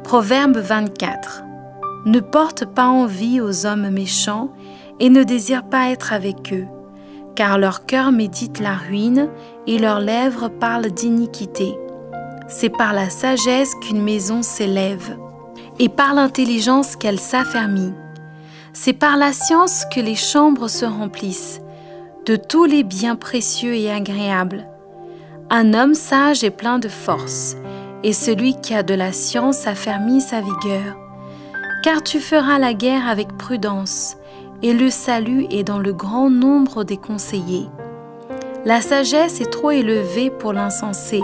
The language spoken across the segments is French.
Proverbe 24. Ne porte pas envie aux hommes méchants et ne désire pas être avec eux, car leur cœur médite la ruine et leurs lèvres parlent d'iniquité. C'est par la sagesse qu'une maison s'élève et par l'intelligence qu'elle s'affermit. C'est par la science que les chambres se remplissent de tous les biens précieux et agréables. Un homme sage est plein de force, et celui qui a de la science affermit sa vigueur. Car tu feras la guerre avec prudence, et le salut est dans le grand nombre des conseillers. La sagesse est trop élevée pour l'insensé.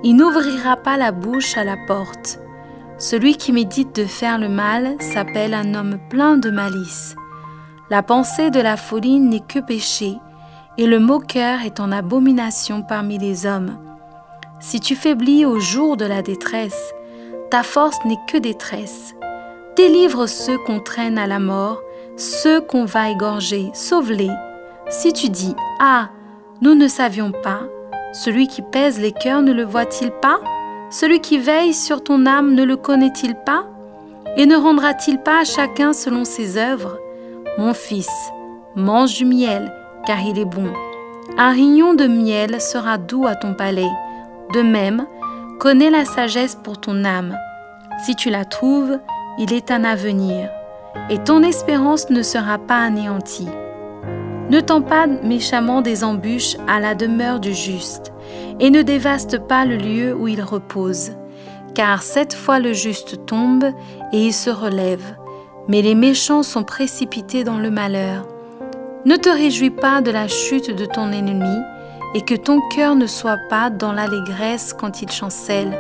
Il n'ouvrira pas la bouche à la porte. Celui qui médite de faire le mal s'appelle un homme plein de malice. La pensée de la folie n'est que péché, et le moqueur est en abomination parmi les hommes. Si tu faiblis au jour de la détresse, ta force n'est que détresse. Délivre ceux qu'on traîne à la mort, ceux qu'on va égorger, sauve-les. Si tu dis « Ah, nous ne savions pas », celui qui pèse les cœurs ne le voit-il pas? Celui qui veille sur ton âme ne le connaît-il pas? Et ne rendra-t-il pas à chacun selon ses œuvres? Mon fils, mange du miel, car il est bon. Un rayon de miel sera doux à ton palais. De même, connais la sagesse pour ton âme. Si tu la trouves, il est un avenir, et ton espérance ne sera pas anéantie. Ne tends pas méchamment des embûches à la demeure du juste, et ne dévaste pas le lieu où il repose. Car 7 fois le juste tombe, et il se relève, mais les méchants sont précipités dans le malheur. Ne te réjouis pas de la chute de ton ennemi, et que ton cœur ne soit pas dans l'allégresse quand il chancelle,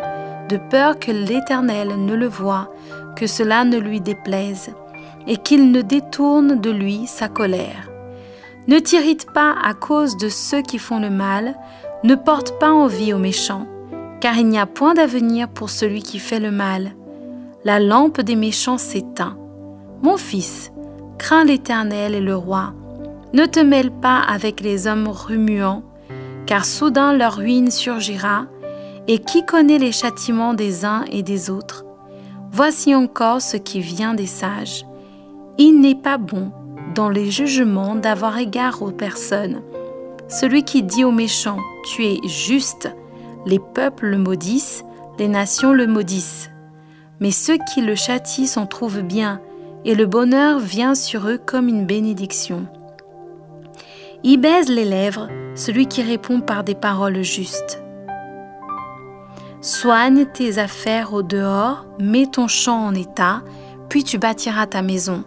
de peur que l'Éternel ne le voie, que cela ne lui déplaise, et qu'il ne détourne de lui sa colère. Ne t'irrite pas à cause de ceux qui font le mal, ne porte pas envie aux méchants, car il n'y a point d'avenir pour celui qui fait le mal. La lampe des méchants s'éteint. Mon fils, crains l'Éternel et le roi. Ne te mêle pas avec les hommes remuants, car soudain leur ruine surgira, et qui connaît les châtiments des uns et des autres? Voici encore ce qui vient des sages. Il n'est pas bon, dans les jugements, d'avoir égard aux personnes. Celui qui dit aux méchants, « Tu es juste », les peuples le maudissent, les nations le maudissent. Mais ceux qui le châtient s'en trouvent bien, et le bonheur vient sur eux comme une bénédiction. Il baise les lèvres, celui qui répond par des paroles justes. Soigne tes affaires au dehors, mets ton champ en état, puis tu bâtiras ta maison.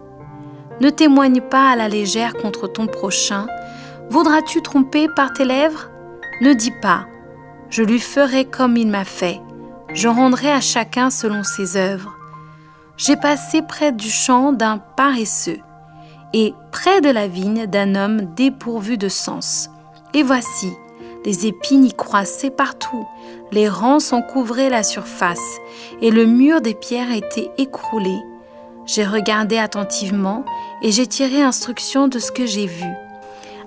Ne témoigne pas à la légère contre ton prochain. Voudras-tu tromper par tes lèvres? Ne dis pas, je lui ferai comme il m'a fait. Je rendrai à chacun selon ses œuvres. J'ai passé près du champ d'un paresseux, et près de la vigne d'un homme dépourvu de sens. Et voici, les épines y croissaient partout, les rances en couvraient la surface, et le mur des pierres était écroulé. J'ai regardé attentivement, et j'ai tiré instruction de ce que j'ai vu.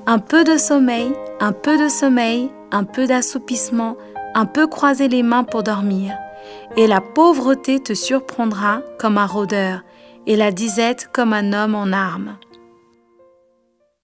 Un peu de sommeil, un peu de sommeil, un peu d'assoupissement, un peu croiser les mains pour dormir. Et la pauvreté te surprendra comme un rôdeur, et la disette comme un homme en armes.